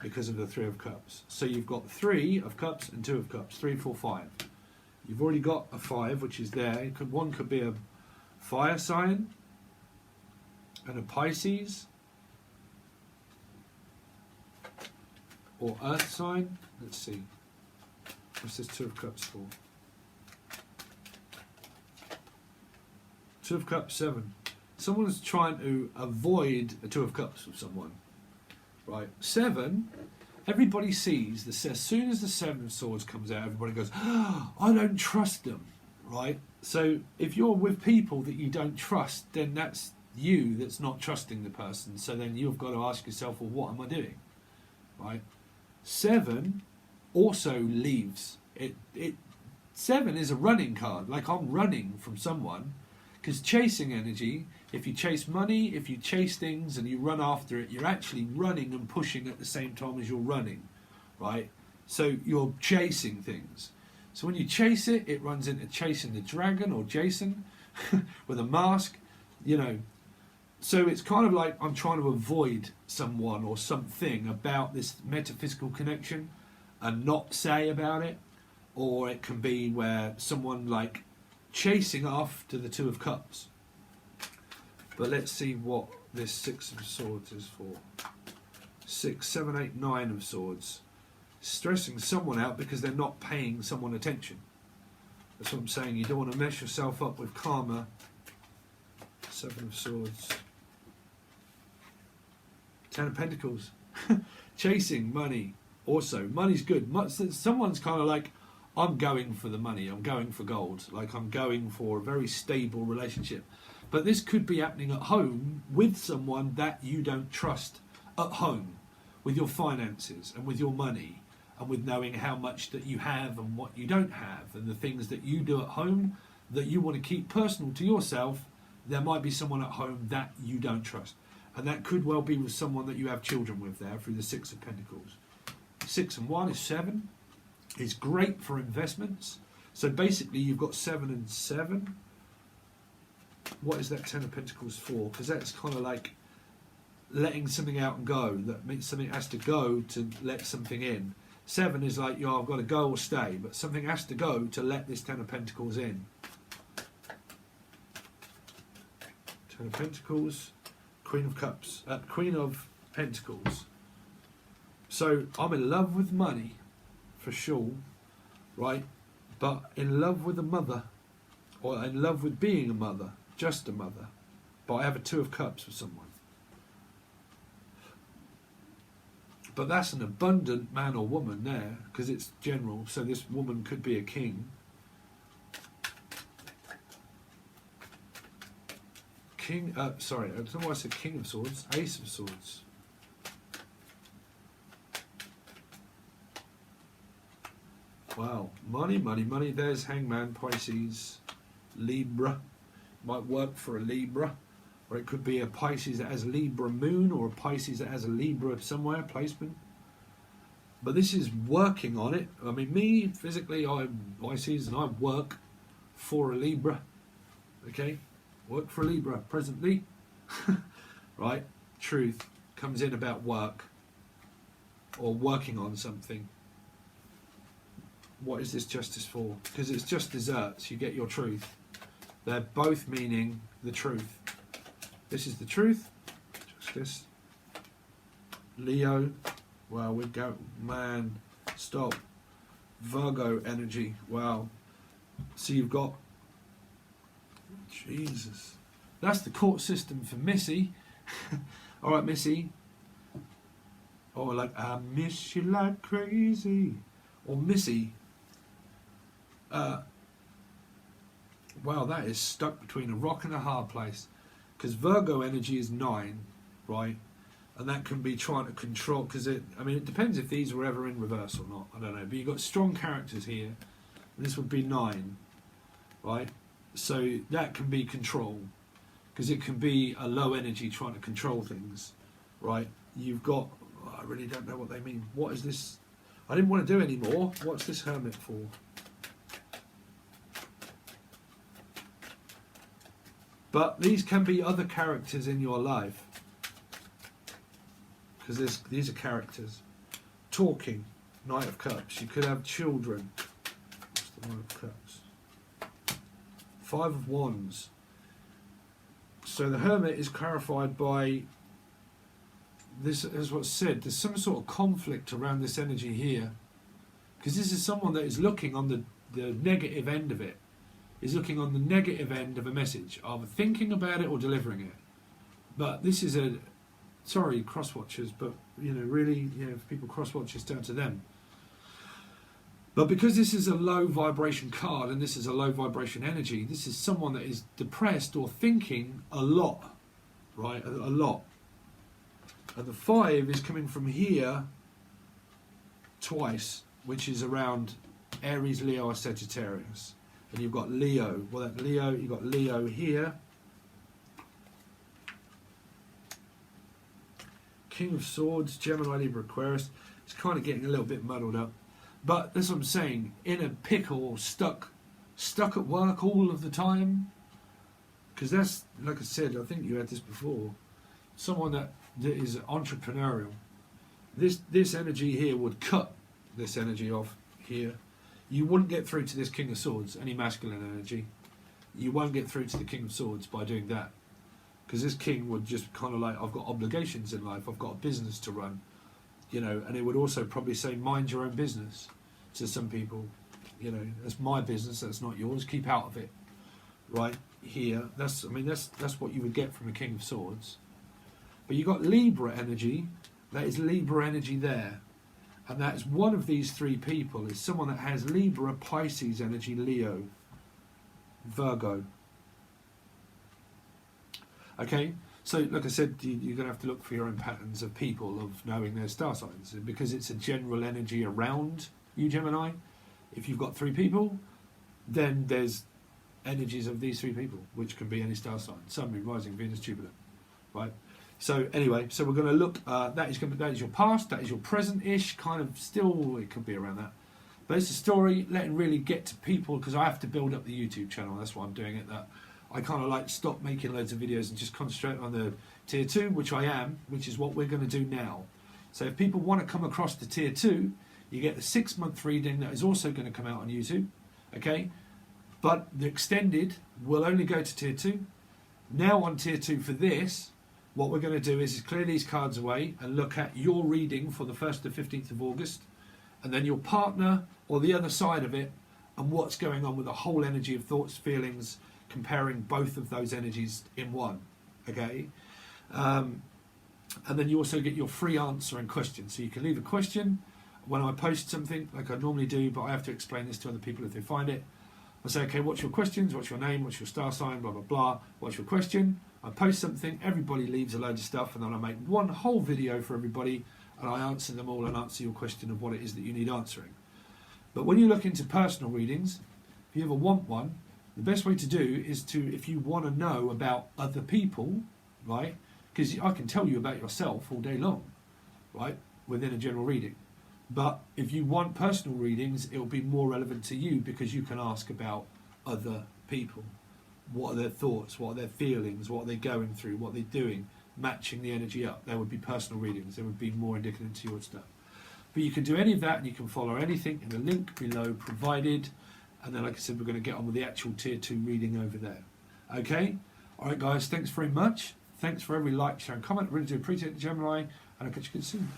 Speaker 1: because of the 3 of Cups. So you've got 3 of Cups and 2 of Cups. 3, 4, 5. You've already got a 5, which is there. One could be a fire sign and a Pisces, or earth sign. Let's see. What's this 2 of Cups for? 2 of Cups, 7. Someone's trying to avoid a 2 of Cups with someone. Right, 7, everybody sees, as soon as the 7 of Swords comes out, everybody goes, oh, I don't trust them, right? So if you're with people that you don't trust, then that's you that's not trusting the person. So then you've got to ask yourself, well, what am I doing, right? 7 also leaves. 7 is a running card, like I'm running from someone, because chasing energy, if you chase money, if you chase things and you run after it, you're actually running and pushing at the same time as you're running, right? So you're chasing things. So when you chase it, it runs into chasing the dragon or Jason with a mask, you know. So it's kind of like I'm trying to avoid someone or something about this metaphysical connection and not say about it. Or it can be where someone like chasing after the 2 of Cups. But let's see what this 6 of Swords is for. 6, 7, 8, 9 of Swords. Stressing someone out because they're not paying someone attention. That's what I'm saying. You don't want to mess yourself up with karma. 7 of Swords. 10 of Pentacles. Chasing money. Also, money's good. Someone's kind of like, I'm going for the money. I'm going for gold. Like I'm going for a very stable relationship. But this could be happening at home with someone that you don't trust at home, with your finances and with your money and with knowing how much that you have and what you don't have and the things that you do at home that you want to keep personal to yourself. There might be someone at home that you don't trust. And that could well be with someone that you have children with there through the 6 of Pentacles. 6 and 1 is 7. It's great for investments. So basically you've got 7 and 7. what is that Ten of Pentacles for? Because that's kind of like letting something out and go. That means something has to go to let something in. 7 is like, I've got to go or stay, but something has to go to let this Ten of Pentacles in. Ten of Pentacles, Queen of Cups, Queen of Pentacles. So I'm in love with money, for sure, right? But in love with a mother, or in love with being a mother, just a mother. But I have a 2 of Cups with someone. But that's an abundant man or woman there, because it's general. So this woman could be a king. Sorry, I don't know why I said King of Swords. Ace of Swords. Wow. Money, money, money. There's Hangman, Pisces, Libra. Might work for a Libra. Or it could be a Pisces that has Libra moon, or a Pisces that has a Libra somewhere, placement. But this is working on it. I mean, me, physically, I'm Pisces and I work for a Libra. Okay? Work for a Libra presently. Right? Truth comes in about work. Or working on something. What is this justice for? Because it's just desserts. You get your truth. They're both meaning the truth. This is the truth. Justice. Leo. Wow, we go. Man, stop. Virgo energy. Wow. So you've got. Jesus. That's the court system for Missy. All right, Missy. Oh, like, I miss you like crazy. Or Missy. Wow, that is stuck between a rock and a hard place. Because Virgo energy is 9, right? And that can be trying to control, because it depends if these were ever in reverse or not. I don't know. But you've got strong characters here. And this would be 9, right? So that can be control. Because it can be a low energy trying to control things, right? You've got, I really don't know what they mean. What is this? I didn't want to do any more. What's this Hermit for? But these can be other characters in your life. Because these are characters. Talking, Knight of Cups. You could have children. What's the Knight of Cups? 5 of Wands. So the Hermit is clarified by this, as what's said. There's some sort of conflict around this energy here. Because this is someone that is looking on the negative end of it. Is looking on the negative end of a message, either thinking about it or delivering it. But this is a, sorry, cross-watchers, but, really, if people cross-watch, it's down to them. But because this is a low vibration card and this is a low vibration energy, this is someone that is depressed or thinking a lot, right? A lot. And the 5 is coming from here twice, which is around Aries, Leo, or Sagittarius. And you've got Leo. Well, that Leo, you've got Leo here. King of Swords, Gemini, Libra, Aquarius. It's kind of getting a little bit muddled up. But that's what I'm saying. In a pickle, stuck at work all of the time. Because that's, like I said, I think you had this before. Someone that is entrepreneurial. This energy here would cut this energy off here. You wouldn't get through to this King of Swords, any masculine energy. You won't get through to the King of Swords by doing that. Because this king would just kind of like, I've got obligations in life, I've got a business to run. And it would also probably say, mind your own business to some people. That's my business, that's not yours, keep out of it. Right here, that's what you would get from a King of Swords. But you've got Libra energy, that is Libra energy there. And that's one of these 3 people is someone that has Libra, Pisces energy, Leo, Virgo. Okay, so like I said, you're going to have to look for your own patterns of people, of knowing their star signs, because it's a general energy around you, Gemini. If you've got 3 people, then there's energies of these 3 people, which can be any star sign: Sun, Moon, Rising, Venus, Jupiter, right? So anyway, so we're going to look. That is your past. That is your present-ish, kind of. Still, it could be around that. But it's a story letting really get to people, because I have to build up the YouTube channel. That's why I'm doing it. That I kind of like stop making loads of videos and just concentrate on the tier 2, which I am, which is what we're going to do now. So if people want to come across to tier 2, you get the 6-month reading that is also going to come out on YouTube, okay? But the extended will only go to tier 2. Now on tier 2 for this, what we're going to do is clear these cards away and look at your reading for the 1st to 15th of August, and then your partner or the other side of it, and what's going on with the whole energy of thoughts, feelings, comparing both of those energies in one, okay? And then you also get your free answer and question. So you can leave a question when I post something, like I normally do, but I have to explain this to other people if they find it. I say, okay, what's your questions? What's your name? What's your star sign? Blah, blah, blah. What's your question? I post something, everybody leaves a load of stuff, and then I make one whole video for everybody, and I answer them all and answer your question of what it is that you need answering. But when you look into personal readings, if you ever want one, the best way to do is to, if you want to know about other people, right? Because I can tell you about yourself all day long, right? Within a general reading. But if you want personal readings, it will be more relevant to you because you can ask about other people. What are their thoughts? What are their feelings? What are they going through? What are they doing? Matching the energy up. There would be personal readings. They would be more indicative to your stuff. But you can do any of that, and you can follow anything in the link below provided. And then, like I said, we're going to get on with the actual tier 2 reading over there. Okay? All right, guys. Thanks very much. Thanks for every like, share, and comment. Really do appreciate it, Gemini. And I'll catch you again soon.